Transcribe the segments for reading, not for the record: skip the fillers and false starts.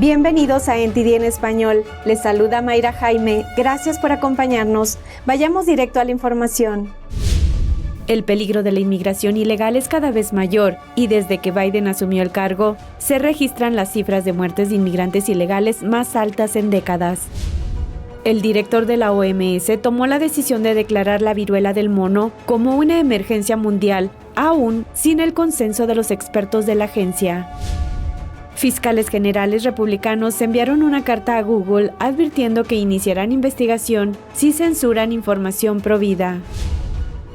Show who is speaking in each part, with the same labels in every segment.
Speaker 1: Bienvenidos a NTD en español. Les saluda Mayra Jaime. Gracias por acompañarnos. Vayamos directo a la información. El peligro de la inmigración ilegal es cada vez mayor y desde que Biden asumió el cargo, se registran las cifras de muertes de inmigrantes ilegales más altas en décadas. El director de la OMS tomó la decisión de declarar la viruela del mono como una emergencia mundial, aún sin el consenso de los expertos de la agencia. Fiscales generales republicanos enviaron una carta a Google advirtiendo que iniciarán investigación si censuran información provida.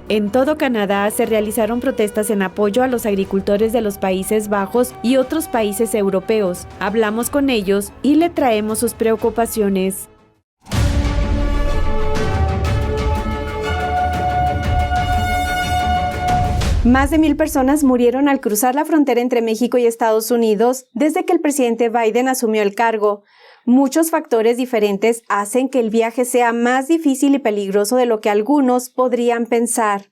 Speaker 1: En todo Canadá se realizaron protestas en apoyo a los agricultores de los Países Bajos y otros países europeos. Hablamos con ellos y le traemos sus preocupaciones. Más de 1,000 personas murieron al cruzar la frontera entre México y Estados Unidos desde que el presidente Biden asumió el cargo. Muchos factores diferentes hacen que el viaje sea más difícil y peligroso de lo que algunos podrían pensar.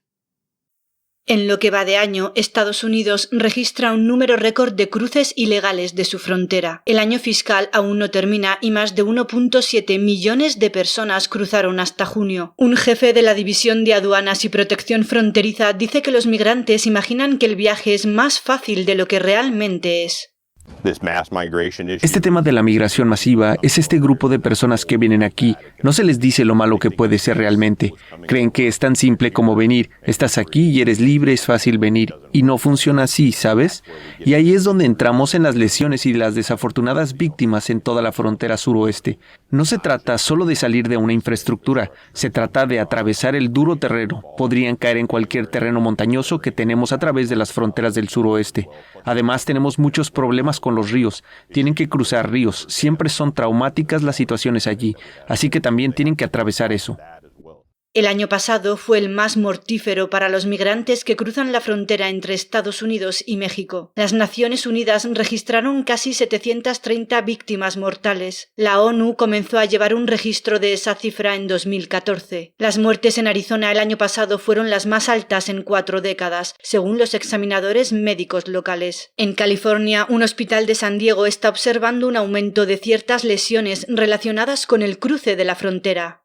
Speaker 2: En lo que va de año, Estados Unidos registra un número récord de cruces ilegales de su frontera. El año fiscal aún no termina y más de 1,7 millones de personas cruzaron hasta junio. Un jefe de la División de Aduanas y Protección Fronteriza dice que los migrantes imaginan que el viaje es más fácil de lo que realmente es.
Speaker 3: Este tema de la migración masiva es este grupo de personas que vienen aquí. No se les dice lo malo que puede ser realmente. Creen que es tan simple como venir. Estás aquí y eres libre, es fácil venir. Y no funciona así, ¿sabes? Y ahí es donde entramos en las lesiones y las desafortunadas víctimas en toda la frontera suroeste. No se trata solo de salir de una infraestructura. Se trata de atravesar el duro terreno. Podrían caer en cualquier terreno montañoso que tenemos a través de las fronteras del suroeste. Además, tenemos muchos problemas con los ríos. Tienen que cruzar ríos. Siempre son traumáticas las situaciones allí. Así que también tienen que atravesar eso.
Speaker 2: El año pasado fue el más mortífero para los migrantes que cruzan la frontera entre Estados Unidos y México. Las Naciones Unidas registraron casi 730 víctimas mortales. La ONU comenzó a llevar un registro de esa cifra en 2014. Las muertes en Arizona el año pasado fueron las más altas en 4 décadas, según los examinadores médicos locales. En California, un hospital de San Diego está observando un aumento de ciertas lesiones relacionadas con el cruce de la frontera.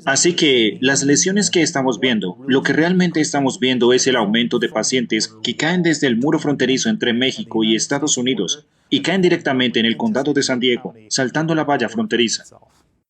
Speaker 4: Así que las lesiones que estamos viendo, lo que realmente estamos viendo es el aumento de pacientes que caen desde el muro fronterizo entre México y Estados Unidos y caen directamente en el condado de San Diego, saltando la valla fronteriza.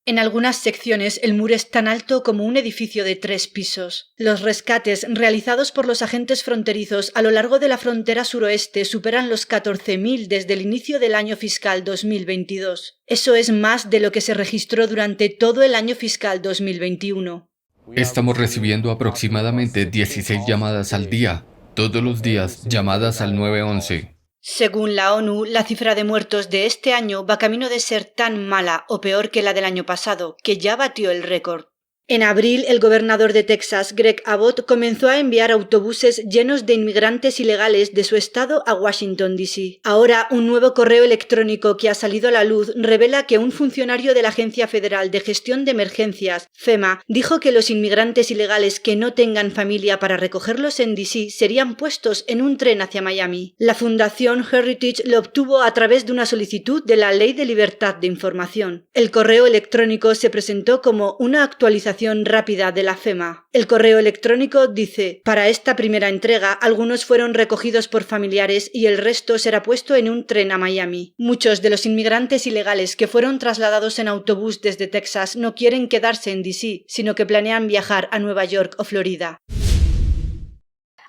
Speaker 2: En algunas secciones el muro es tan alto como un edificio de 3 pisos. Los rescates realizados por los agentes fronterizos a lo largo de la frontera suroeste superan los 14.000 desde el inicio del año fiscal 2022. Eso es más de lo que se registró durante todo el año fiscal 2021.
Speaker 5: Estamos recibiendo aproximadamente 16 llamadas al día. Todos los días, llamadas al 911.
Speaker 2: Según la ONU, la cifra de muertos de este año va camino de ser tan mala o peor que la del año pasado, que ya batió el récord. En abril, el gobernador de Texas, Greg Abbott, comenzó a enviar autobuses llenos de inmigrantes ilegales de su estado a Washington, D.C. Ahora, un nuevo correo electrónico que ha salido a la luz revela que un funcionario de la Agencia Federal de Gestión de Emergencias, FEMA, dijo que los inmigrantes ilegales que no tengan familia para recogerlos en D.C. serían puestos en un tren hacia Miami. La Fundación Heritage lo obtuvo a través de una solicitud de la Ley de Libertad de Información. El correo electrónico se presentó como una actualización rápida de la FEMA. El correo electrónico dice: para esta primera entrega, algunos fueron recogidos por familiares y el resto será puesto en un tren a Miami. Muchos de los inmigrantes ilegales que fueron trasladados en autobús desde Texas no quieren quedarse en D.C., sino que planean viajar a Nueva York o Florida.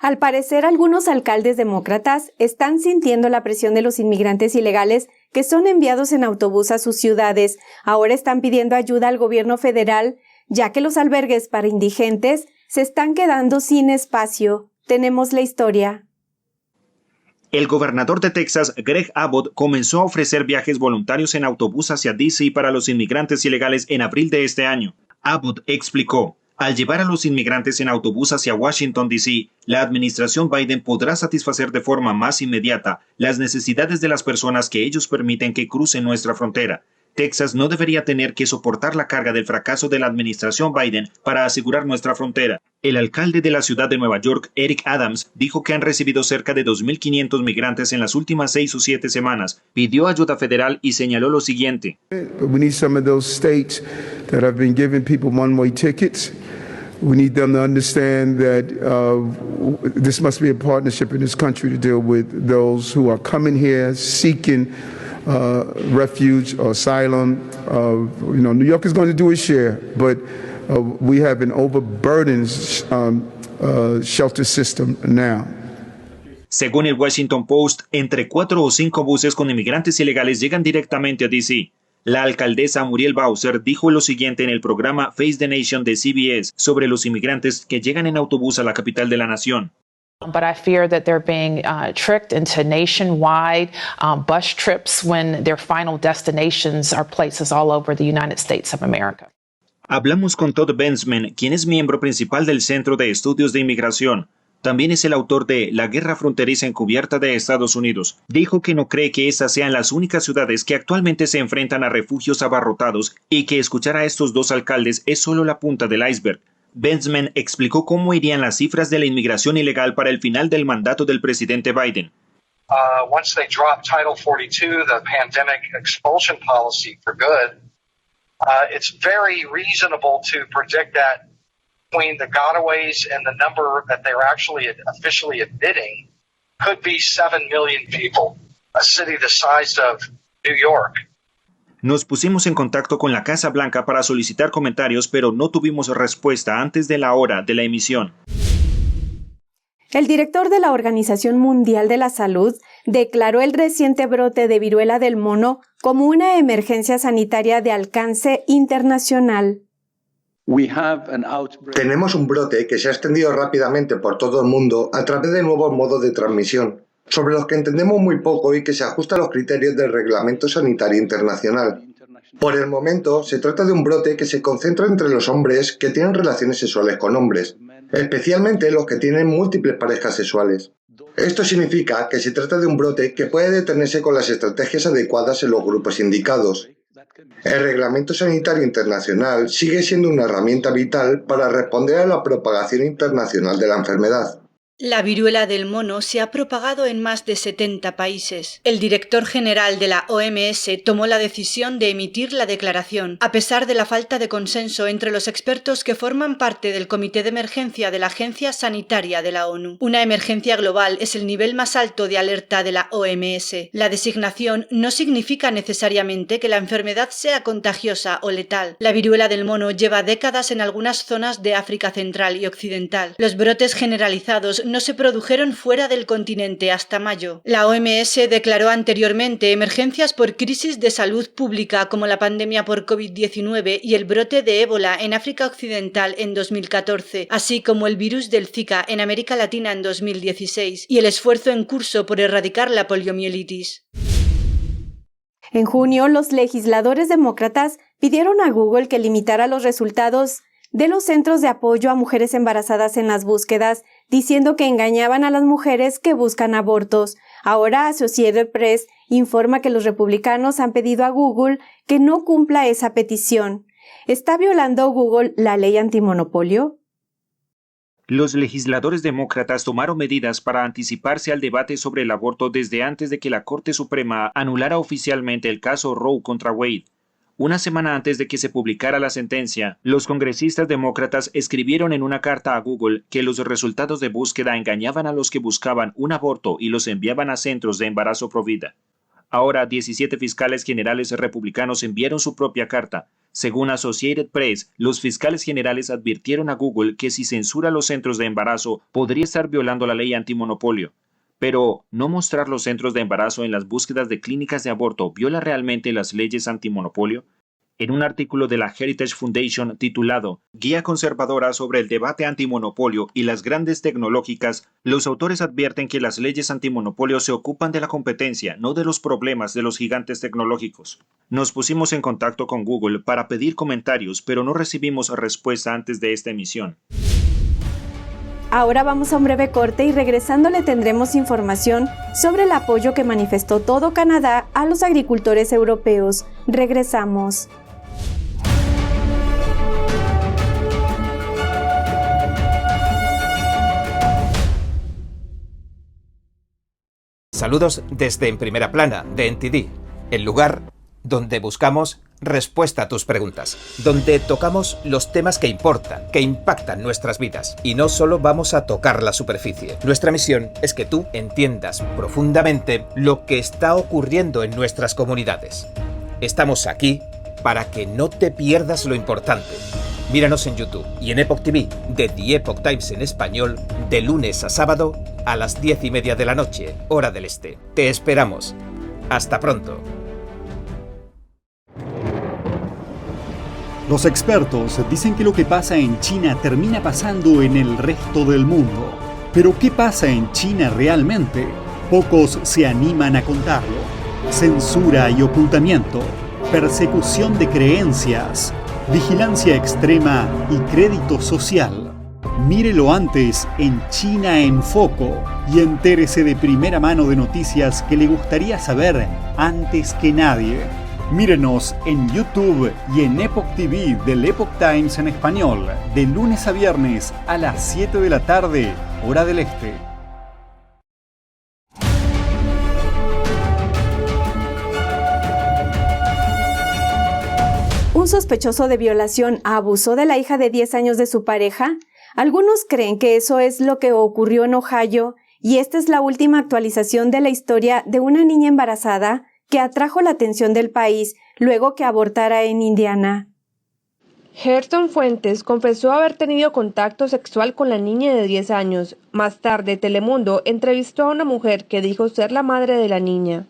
Speaker 1: Al parecer, algunos alcaldes demócratas están sintiendo la presión de los inmigrantes ilegales que son enviados en autobús a sus ciudades. Ahora están pidiendo ayuda al gobierno federal, ya que los albergues para indigentes se están quedando sin espacio. Tenemos la historia.
Speaker 4: El gobernador de Texas, Greg Abbott, comenzó a ofrecer viajes voluntarios en autobús hacia D.C. para los inmigrantes ilegales en abril de este año. Abbott explicó: al llevar a los inmigrantes en autobús hacia Washington, D.C., la administración Biden podrá satisfacer de forma más inmediata las necesidades de las personas que ellos permiten que crucen nuestra frontera. Texas no debería tener que soportar la carga del fracaso de la administración Biden para asegurar nuestra frontera. El alcalde de la ciudad de Nueva York, Eric Adams, dijo que han recibido cerca de 2.500 migrantes en las últimas 6 o 7 semanas. Pidió ayuda federal y señaló lo siguiente.
Speaker 6: We need some of those states that have been giving people one-way tickets. We need them to understand that this must be a partnership in this country to deal with those who are coming here seeking refuge or asylum. New York is going to do its share, but we have an overburdened shelter system now.
Speaker 4: Según el Washington Post, entre 4 o 5 buses con inmigrantes ilegales llegan directamente a D.C. La alcaldesa Muriel Bowser dijo lo siguiente en el programa Face the Nation de CBS sobre los inmigrantes que llegan en autobús a la capital de la nación.
Speaker 7: But I fear that they're being tricked into nationwide bus trips when their final destinations are places all over the United States of America.
Speaker 4: Hablamos con Todd Bensman, quien es miembro principal del Centro de Estudios de Inmigración. También es el autor de La Guerra Fronteriza Encubierta de Estados Unidos. Dijo que no cree que estas sean las únicas ciudades que actualmente se enfrentan a refugios abarrotados y que escuchar a estos dos alcaldes es solo la punta del iceberg. Bensman explicó cómo irían las cifras de la inmigración ilegal para el final del mandato del presidente Biden.
Speaker 8: Once they drop Title 42, the pandemic expulsion policy for good, it's very reasonable to predict that between the gotaways and the number that they're actually officially admitting could be 7 million people, a city the size of New York.
Speaker 4: Nos pusimos en contacto con la Casa Blanca para solicitar comentarios, pero no tuvimos respuesta antes de la hora de la emisión.
Speaker 1: El director de la Organización Mundial de la Salud declaró el reciente brote de viruela del mono como una emergencia sanitaria de alcance internacional.
Speaker 9: Tenemos un brote que se ha extendido rápidamente por todo el mundo a través de nuevos modos de transmisión, sobre los que entendemos muy poco y que se ajusta a los criterios del Reglamento Sanitario Internacional. Por el momento, se trata de un brote que se concentra entre los hombres que tienen relaciones sexuales con hombres, especialmente los que tienen múltiples parejas sexuales. Esto significa que se trata de un brote que puede detenerse con las estrategias adecuadas en los grupos indicados. El Reglamento Sanitario Internacional sigue siendo una herramienta vital para responder a la propagación internacional de la enfermedad.
Speaker 2: La viruela del mono se ha propagado en más de 70 países. El director general de la OMS tomó la decisión de emitir la declaración, a pesar de la falta de consenso entre los expertos que forman parte del Comité de Emergencia de la Agencia Sanitaria de la ONU. Una emergencia global es el nivel más alto de alerta de la OMS. La designación no significa necesariamente que la enfermedad sea contagiosa o letal. La viruela del mono lleva décadas en algunas zonas de África Central y Occidental. Los brotes generalizados no se produjeron fuera del continente hasta mayo. La OMS declaró anteriormente emergencias por crisis de salud pública como la pandemia por COVID-19 y el brote de ébola en África Occidental en 2014, así como el virus del Zika en América Latina en 2016 y el esfuerzo en curso por erradicar la poliomielitis.
Speaker 1: En junio, los legisladores demócratas pidieron a Google que limitara los resultados de los centros de apoyo a mujeres embarazadas en las búsquedas, diciendo que engañaban a las mujeres que buscan abortos. Ahora Associated Press informa que los republicanos han pedido a Google que no cumpla esa petición. ¿Está violando Google la ley antimonopolio?
Speaker 4: Los legisladores demócratas tomaron medidas para anticiparse al debate sobre el aborto desde antes de que la Corte Suprema anulara oficialmente el caso Roe contra Wade. Una semana antes de que se publicara la sentencia, los congresistas demócratas escribieron en una carta a Google que los resultados de búsqueda engañaban a los que buscaban un aborto y los enviaban a centros de embarazo provida. Ahora, 17 fiscales generales republicanos enviaron su propia carta. Según Associated Press, los fiscales generales advirtieron a Google que si censura los centros de embarazo, podría estar violando la ley antimonopolio. Pero, ¿no mostrar los centros de embarazo en las búsquedas de clínicas de aborto viola realmente las leyes antimonopolio? En un artículo de la Heritage Foundation titulado Guía conservadora sobre el debate antimonopolio y las grandes tecnológicas, los autores advierten que las leyes antimonopolio se ocupan de la competencia, no de los problemas de los gigantes tecnológicos. Nos pusimos en contacto con Google para pedir comentarios, pero no recibimos respuesta antes de esta emisión.
Speaker 1: Ahora vamos a un breve corte y regresando le tendremos información sobre el apoyo que manifestó todo Canadá a los agricultores europeos. Regresamos.
Speaker 10: Saludos desde En Primera Plana, de NTD, el lugar donde buscamos respuesta a tus preguntas, donde tocamos los temas que importan, que impactan nuestras vidas, y no solo vamos a tocar la superficie. Nuestra misión es que tú entiendas profundamente lo que está ocurriendo en nuestras comunidades. Estamos aquí para que no te pierdas lo importante. Míranos en YouTube y en Epoch TV de The Epoch Times en español de lunes a sábado a las 10:30 de la noche, hora del este. Te esperamos. Hasta pronto.
Speaker 11: Los expertos dicen que lo que pasa en China termina pasando en el resto del mundo. Pero ¿qué pasa en China realmente? Pocos se animan a contarlo. Censura y ocultamiento, persecución de creencias, vigilancia extrema y crédito social. Mírelo antes en China en Foco y entérese de primera mano de noticias que le gustaría saber antes que nadie. Mírenos en YouTube y en Epoch TV del Epoch Times en español, de lunes a viernes a las 7 de la tarde, hora del este.
Speaker 1: Un sospechoso de violación abusó de la hija de 10 años de su pareja. Algunos creen que eso es lo que ocurrió en Ohio, y esta es la última actualización de la historia de una niña embarazada que atrajo la atención del país luego que abortara en Indiana.
Speaker 12: Gerson Fuentes confesó haber tenido contacto sexual con la niña de 10 años. Más tarde, Telemundo entrevistó a una mujer que dijo ser la madre de la niña.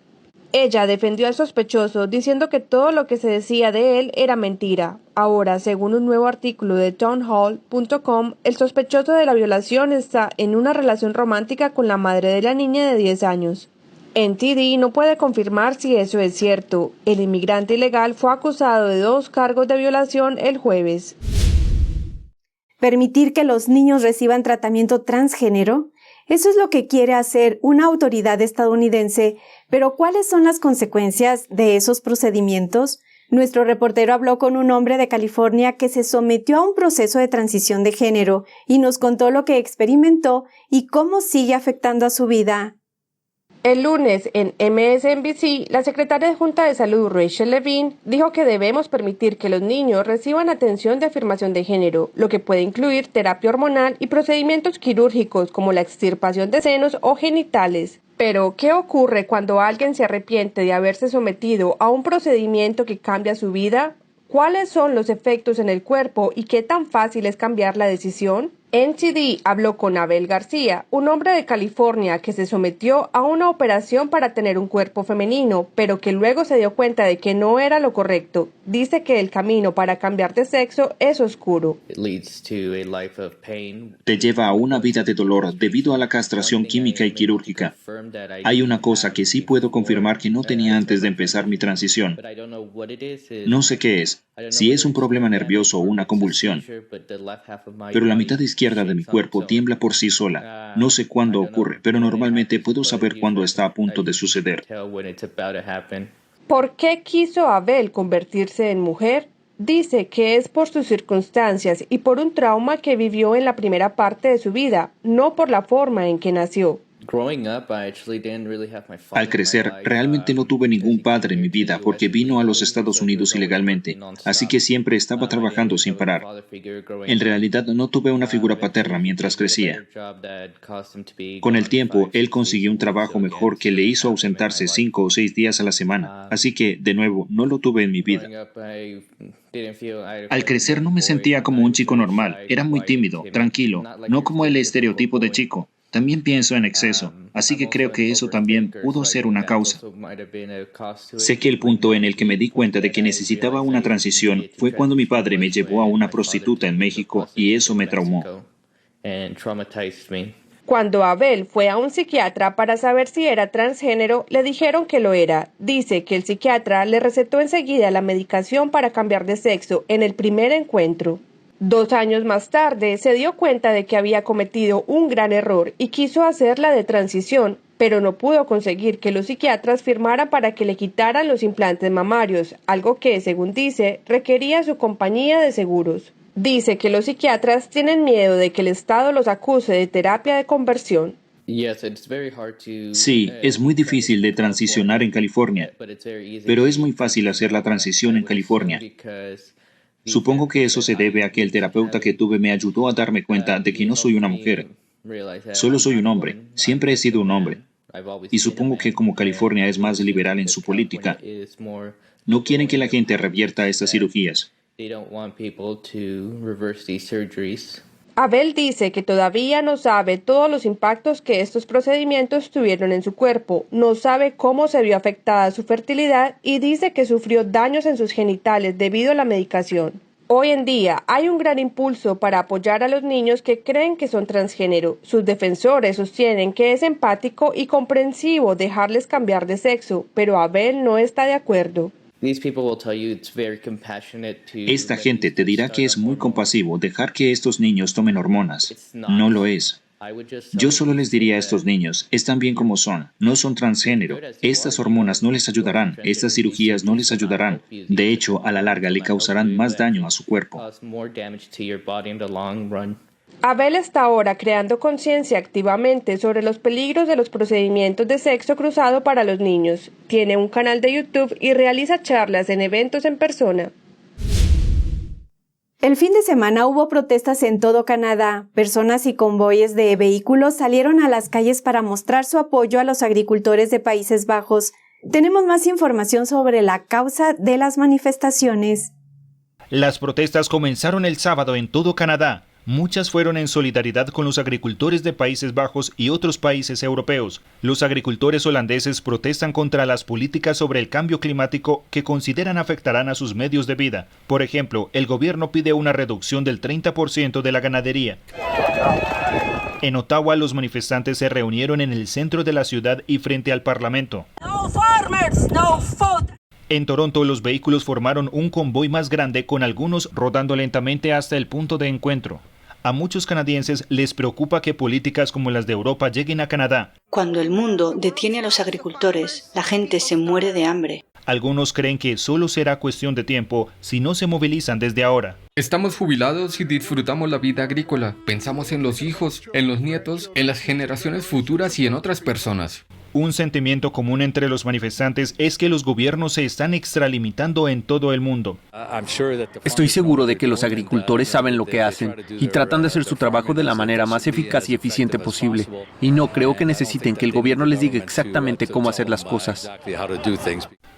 Speaker 12: Ella defendió al sospechoso diciendo que todo lo que se decía de él era mentira. Ahora, según un nuevo artículo de townhall.com, el sospechoso de la violación está en una relación romántica con la madre de la niña de 10 años. NTD no puede confirmar si eso es cierto. El inmigrante ilegal fue acusado de 2 cargos de violación el jueves.
Speaker 1: ¿Permitir que los niños reciban tratamiento transgénero? Eso es lo que quiere hacer una autoridad estadounidense, pero ¿cuáles son las consecuencias de esos procedimientos? Nuestro reportero habló con un hombre de California que se sometió a un proceso de transición de género y nos contó lo que experimentó y cómo sigue afectando a su vida.
Speaker 12: El lunes, en MSNBC, la secretaria adjunta de Salud, Rachel Levine, dijo que debemos permitir que los niños reciban atención de afirmación de género, lo que puede incluir terapia hormonal y procedimientos quirúrgicos como la extirpación de senos o genitales. Pero, ¿qué ocurre cuando alguien se arrepiente de haberse sometido a un procedimiento que cambia su vida? ¿Cuáles son los efectos en el cuerpo y qué tan fácil es cambiar la decisión? NTD habló con Abel García, un hombre de California que se sometió a una operación para tener un cuerpo femenino, pero que luego se dio cuenta de que no era lo correcto. Dice que el camino para cambiar de sexo es oscuro.
Speaker 4: Te lleva a una vida de dolor debido a la castración química y quirúrgica. Hay una cosa que sí puedo confirmar que no tenía antes de empezar mi transición. No sé qué es, si es un problema nervioso o una convulsión, pero la mitad izquierda de mi cuerpo tiembla por sí sola. No sé cuándo ocurre, pero normalmente puedo saber cuándo está a punto de suceder.
Speaker 12: ¿Por qué quiso Abel convertirse en mujer? Dice que es por sus circunstancias y por un trauma que vivió en la primera parte de su vida, no por la forma en que nació.
Speaker 4: Al crecer, realmente no tuve ningún padre en mi vida porque vino a los Estados Unidos ilegalmente, así que siempre estaba trabajando sin parar. En realidad no tuve una figura paterna mientras crecía. Con el tiempo, él consiguió un trabajo mejor que le hizo ausentarse 5 o 6 días a la semana, así que, de nuevo, no lo tuve en mi vida. Al crecer no me sentía como un chico normal, era muy tímido, tranquilo, no como el estereotipo de chico. También pienso en exceso, así que creo que eso también pudo ser una causa. Sé que el punto en el que me di cuenta de que necesitaba una transición fue cuando mi padre me llevó a una prostituta en México y eso me traumó.
Speaker 12: Cuando Abel fue a un psiquiatra para saber si era transgénero, le dijeron que lo era. Dice que el psiquiatra le recetó enseguida la medicación para cambiar de sexo en el primer encuentro. 2 años más tarde se dio cuenta de que había cometido un gran error y quiso hacer la de transición, pero no pudo conseguir que los psiquiatras firmaran para que le quitaran los implantes mamarios, algo que, según dice, requería su compañía de seguros. Dice que los psiquiatras tienen miedo de que el Estado los acuse de terapia de conversión.
Speaker 4: Sí, es muy difícil de transicionar en California, pero es muy fácil hacer la transición en California. Supongo que eso se debe a que el terapeuta que tuve me ayudó a darme cuenta de que no soy una mujer. Solo soy un hombre. Siempre he sido un hombre. Y supongo que como California es más liberal en su política, no quieren que la gente revierta estas cirugías.
Speaker 12: Abel dice que todavía no sabe todos los impactos que estos procedimientos tuvieron en su cuerpo, no sabe cómo se vio afectada su fertilidad y dice que sufrió daños en sus genitales debido a la medicación. Hoy en día hay un gran impulso para apoyar a los niños que creen que son transgénero. Sus defensores sostienen que es empático y comprensivo dejarles cambiar de sexo, pero Abel no está de acuerdo.
Speaker 4: Esta gente te dirá que es muy compasivo dejar que estos niños tomen hormonas. No lo es. Yo solo les diría a estos niños, están bien como son, no son transgénero. Estas hormonas no les ayudarán, estas cirugías no les ayudarán. De hecho, a la larga le causarán más daño a su cuerpo.
Speaker 12: Abel está ahora creando conciencia activamente sobre los peligros de los procedimientos de sexo cruzado para los niños. Tiene un canal de YouTube y realiza charlas en eventos en persona.
Speaker 1: El fin de semana hubo protestas en todo Canadá. Personas y convoyes de vehículos salieron a las calles para mostrar su apoyo a los agricultores de Países Bajos. Tenemos más información sobre la causa de las manifestaciones.
Speaker 13: Las protestas comenzaron el sábado en todo Canadá. Muchas fueron en solidaridad con los agricultores de Países Bajos y otros países europeos. Los agricultores holandeses protestan contra las políticas sobre el cambio climático que consideran afectarán a sus medios de vida. Por ejemplo, el gobierno pide una reducción del 30% de la ganadería. En Ottawa, los manifestantes se reunieron en el centro de la ciudad y frente al Parlamento.
Speaker 14: No farmers, no food.
Speaker 13: En Toronto, los vehículos formaron un convoy más grande con algunos rodando lentamente hasta el punto de encuentro. A muchos canadienses les preocupa que políticas como las de Europa lleguen a Canadá.
Speaker 2: Cuando el mundo detiene a los agricultores, la gente se muere de hambre.
Speaker 13: Algunos creen que solo será cuestión de tiempo si no se movilizan desde ahora.
Speaker 5: Estamos jubilados y disfrutamos la vida agrícola. Pensamos en los hijos, en los nietos, en las generaciones futuras y en otras personas.
Speaker 13: Un sentimiento común entre los manifestantes es que los gobiernos se están extralimitando en todo el mundo.
Speaker 3: Estoy seguro de que los agricultores saben lo que hacen y tratan de hacer su trabajo de la manera más eficaz y eficiente posible. Y no creo que necesiten que el gobierno les diga exactamente cómo hacer las cosas.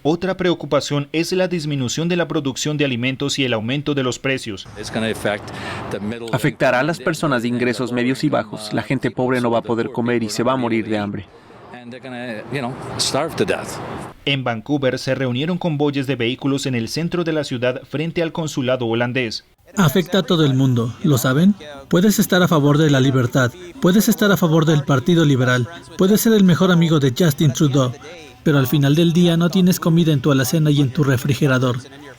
Speaker 13: Otra preocupación es la disminución de la producción de alimentos y el aumento de los precios.
Speaker 3: Afectará a las personas de ingresos medios y bajos. La gente pobre no va a poder comer y se va a morir de hambre.
Speaker 13: En Vancouver se reunieron convoyes de vehículos en el centro de la ciudad frente al consulado holandés.
Speaker 15: Afecta a todo el mundo, ¿lo saben? Puedes estar a favor de la libertad, puedes estar a favor del Partido Liberal, puedes ser el mejor amigo de Justin Trudeau, pero al final del día no tienes comida en tu alacena y en tu refrigerador.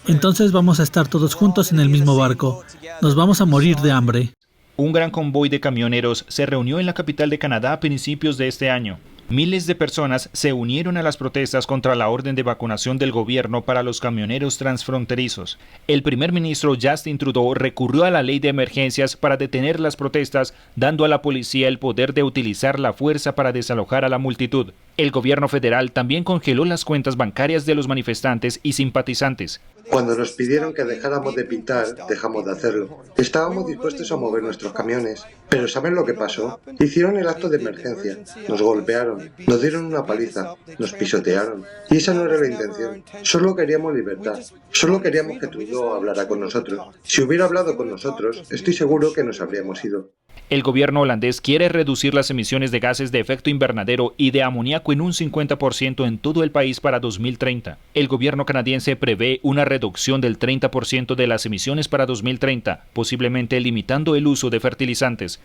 Speaker 15: Entonces vamos a estar todos juntos en el mismo barco. Nos vamos a morir de hambre.
Speaker 13: Un gran convoy de camioneros se reunió en la capital de Canadá a principios de este año. Miles de personas se unieron a las protestas contra la orden de vacunación del gobierno para los camioneros transfronterizos. El primer ministro Justin Trudeau recurrió a la ley de emergencias para detener las protestas, dando a la policía el poder de utilizar la fuerza para desalojar a la multitud. El gobierno federal también congeló las cuentas bancarias de los manifestantes y simpatizantes.
Speaker 9: Cuando nos pidieron que dejáramos de pintar, dejamos de hacerlo. Estábamos dispuestos a mover nuestros camiones. Pero ¿saben lo que pasó? Hicieron el acto de emergencia. Nos golpearon, nos dieron una paliza, nos pisotearon. Y esa no era la intención. Solo queríamos libertad. Solo queríamos que Trudeau hablara con nosotros. Si hubiera hablado con nosotros, estoy seguro que nos habríamos ido.
Speaker 13: El gobierno holandés quiere reducir las emisiones de gases de efecto invernadero y de amoníaco en un 50% en todo el país para 2030. El gobierno canadiense prevé una reducción del 30% de las emisiones para 2030, posiblemente limitando el uso de fertilizantes.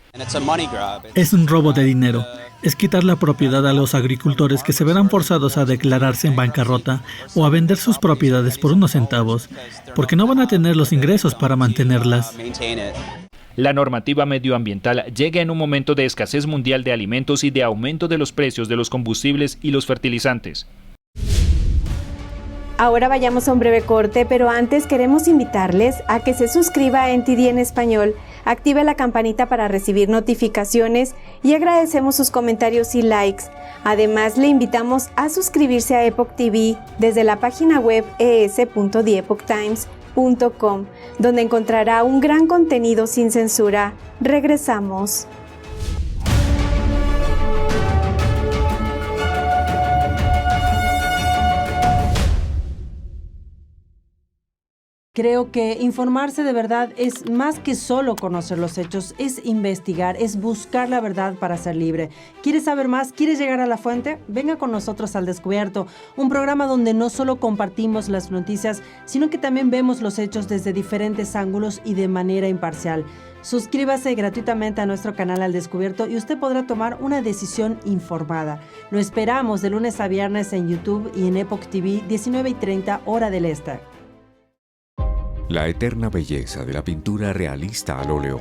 Speaker 15: Es un robo de dinero. Es quitar la propiedad a los agricultores que se verán forzados a declararse en bancarrota o a vender sus propiedades por unos centavos, porque no van a tener los ingresos para mantenerlas.
Speaker 13: La normativa medioambiental llega en un momento de escasez mundial de alimentos y de aumento de los precios de los combustibles y los fertilizantes.
Speaker 1: Ahora vayamos a un breve corte, pero antes queremos invitarles a que se suscriba a NTD en español, active la campanita para recibir notificaciones y agradecemos sus comentarios y likes. Además, le invitamos a suscribirse a Epoch TV desde la página web es.theepochtimes.com, donde encontrará un gran contenido sin censura. Regresamos.
Speaker 16: Creo que informarse de verdad es más que solo conocer los hechos, es investigar, es buscar la verdad para ser libre. ¿Quieres saber más? ¿Quieres llegar a la fuente? Venga con nosotros al Descubierto, un programa donde no solo compartimos las noticias, sino que también vemos los hechos desde diferentes ángulos y de manera imparcial. Suscríbase gratuitamente a nuestro canal Al Descubierto y usted podrá tomar una decisión informada. Lo esperamos de lunes a viernes en YouTube y en Epoch TV, 19:30 hora del este.
Speaker 17: La eterna belleza de la pintura realista al óleo.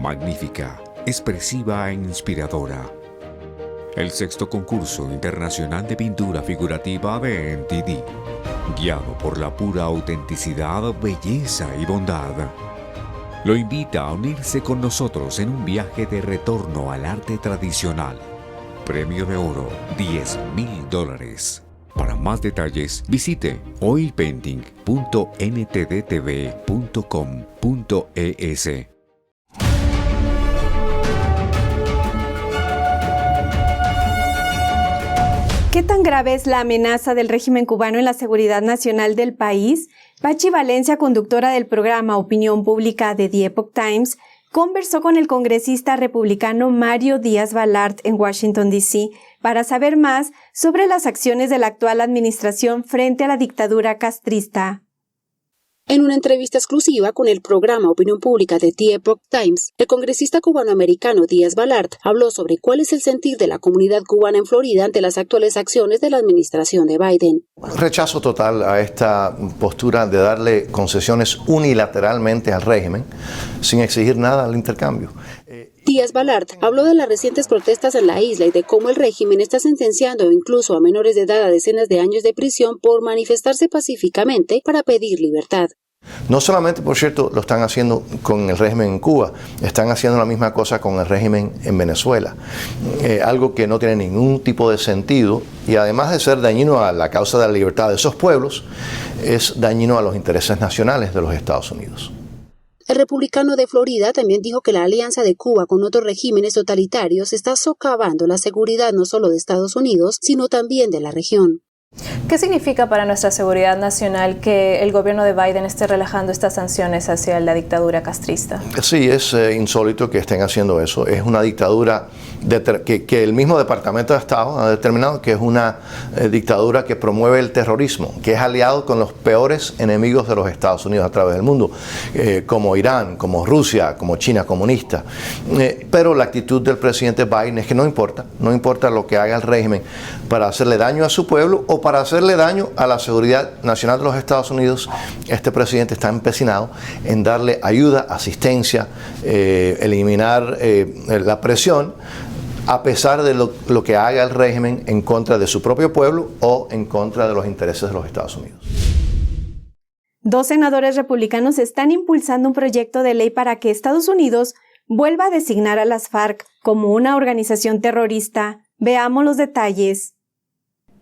Speaker 17: Magnífica, expresiva e inspiradora. El 6º concurso internacional de pintura figurativa de NTD, guiado por la pura autenticidad, belleza y bondad. Lo invita a unirse con nosotros en un viaje de retorno al arte tradicional. Premio de oro, $10,000. Para más detalles, visite oilpainting.ntdtv.com.es.
Speaker 1: ¿Qué tan grave es la amenaza del régimen cubano en la seguridad nacional del país? Pachi Valencia, conductora del programa Opinión Pública de The Epoch Times, conversó con el congresista republicano Mario Díaz-Balart en Washington, D.C., para saber más sobre las acciones de la actual administración frente a la dictadura castrista.
Speaker 18: En una entrevista exclusiva con el programa Opinión Pública de The Epoch Times, el congresista cubanoamericano Díaz-Balart habló sobre cuál es el sentir de la comunidad cubana en Florida ante las actuales acciones de la administración de Biden.
Speaker 19: Rechazo total a esta postura de darle concesiones unilateralmente al régimen sin exigir nada al intercambio.
Speaker 18: Díaz-Balart habló de las recientes protestas en la isla y de cómo el régimen está sentenciando incluso a menores de edad a decenas de años de prisión por manifestarse pacíficamente para pedir libertad.
Speaker 19: No solamente, por cierto, lo están haciendo con el régimen en Cuba, están haciendo la misma cosa con el régimen en Venezuela. Algo que no tiene ningún tipo de sentido y además de ser dañino a la causa de la libertad de esos pueblos, es dañino a los intereses nacionales de los Estados Unidos.
Speaker 18: El republicano de Florida también dijo que la alianza de Cuba con otros regímenes totalitarios está socavando la seguridad no solo de Estados Unidos, sino también de la región.
Speaker 20: ¿Qué significa para nuestra seguridad nacional que el gobierno de Biden esté relajando estas sanciones hacia la dictadura castrista?
Speaker 19: Sí, es insólito que estén haciendo eso. Es una dictadura que el mismo Departamento de Estado ha determinado que es una dictadura que promueve el terrorismo, que es aliado con los peores enemigos de los Estados Unidos a través del mundo, como Irán, como Rusia, como China comunista. Pero la actitud del presidente Biden es que no importa lo que haga el régimen para hacerle daño a su pueblo o para hacerle daño a la seguridad nacional de los Estados Unidos. Este presidente está empecinado en darle ayuda, asistencia, eliminar la presión, a pesar de lo que haga el régimen en contra de su propio pueblo o en contra de los intereses de los Estados Unidos.
Speaker 1: 2 senadores republicanos están impulsando un proyecto de ley para que Estados Unidos vuelva a designar a las FARC como una organización terrorista. Veamos los detalles.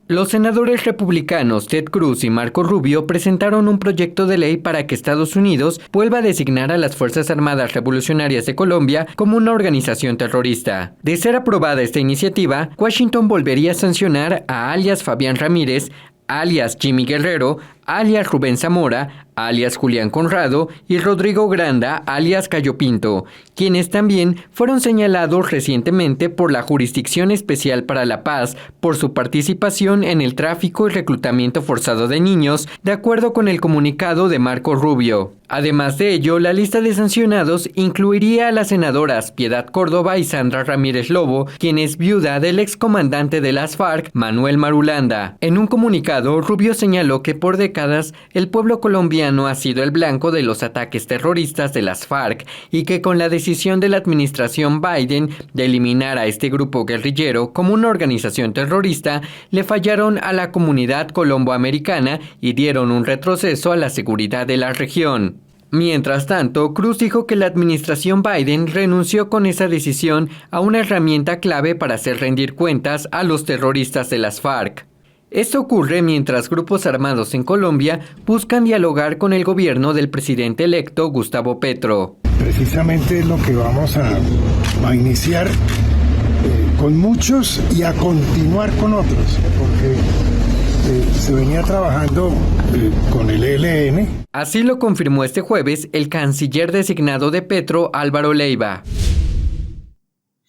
Speaker 21: Los senadores republicanos Ted Cruz y Marco Rubio presentaron un proyecto de ley para que Estados Unidos vuelva a designar a las Fuerzas Armadas Revolucionarias de Colombia como una organización terrorista. De ser aprobada esta iniciativa, Washington volvería a sancionar a alias Fabián Ramírez, alias Jimmy Guerrero, alias Rubén Zamora, alias Julián Conrado, y Rodrigo Granda, alias Cayo Pinto, quienes también fueron señalados recientemente por la Jurisdicción Especial para la Paz por su participación en el tráfico y reclutamiento forzado de niños, de acuerdo con el comunicado de Marco Rubio. Además de ello, la lista de sancionados incluiría a las senadoras Piedad Córdoba y Sandra Ramírez Lobo, quien es viuda del excomandante de las FARC, Manuel Marulanda. En un comunicado, Rubio señaló que por décadas el pueblo colombiano ha sido el blanco de los ataques terroristas de las FARC y que con la decisión de la administración Biden de eliminar a este grupo guerrillero como una organización terrorista, le fallaron a la comunidad colomboamericana y dieron un retroceso a la seguridad de la región. Mientras tanto, Cruz dijo que la administración Biden renunció con esa decisión a una herramienta clave para hacer rendir cuentas a los terroristas de las FARC. Esto ocurre mientras grupos armados en Colombia buscan dialogar con el gobierno del presidente electo Gustavo Petro.
Speaker 6: Precisamente es lo que vamos a iniciar con muchos y a continuar con otros, porque se venía trabajando con el ELN.
Speaker 21: Así lo confirmó este jueves el canciller designado de Petro, Álvaro Leiva.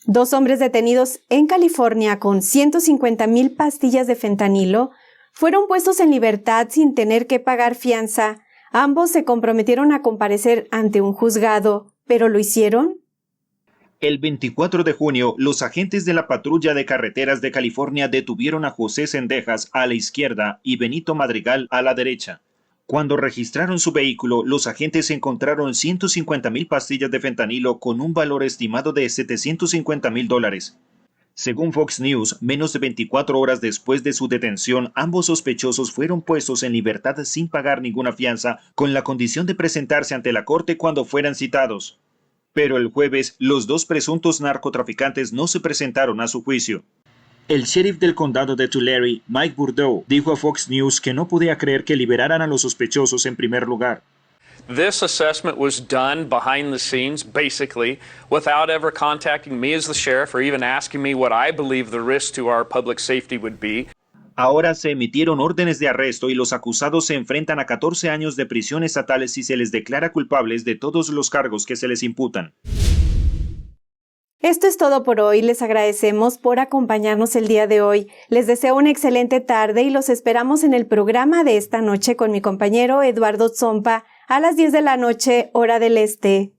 Speaker 1: 2 hombres detenidos en California con 150,000 pastillas de fentanilo fueron puestos en libertad sin tener que pagar fianza. Ambos se comprometieron a comparecer ante un juzgado, ¿pero lo hicieron?
Speaker 4: El 24 de junio, los agentes de la Patrulla de Carreteras de California detuvieron a José Cendejas a la izquierda y Benito Madrigal a la derecha. Cuando registraron su vehículo, los agentes encontraron 150,000 pastillas de fentanilo con un valor estimado de $750,000. Según Fox News, menos de 24 horas después de su detención, ambos sospechosos fueron puestos en libertad sin pagar ninguna fianza, con la condición de presentarse ante la corte cuando fueran citados. Pero el jueves, los 2 presuntos narcotraficantes no se presentaron a su juicio. El sheriff del condado de Tulare, Mike Bourdeau, dijo a Fox News que no podía creer que liberaran a los sospechosos en primer lugar.
Speaker 22: This assessment was done behind the scenes, basically, without ever contacting me as the sheriff or even asking me what I believe the risk to our public safety would be.
Speaker 4: Ahora se emitieron órdenes de arresto y los acusados se enfrentan a 14 años de prisión estatal si se les declara culpables de todos los cargos que se les imputan.
Speaker 1: Esto es todo por hoy. Les agradecemos por acompañarnos el día de hoy. Les deseo una excelente tarde y los esperamos en el programa de esta noche con mi compañero Eduardo Zompa a las 10 de la noche, hora del este.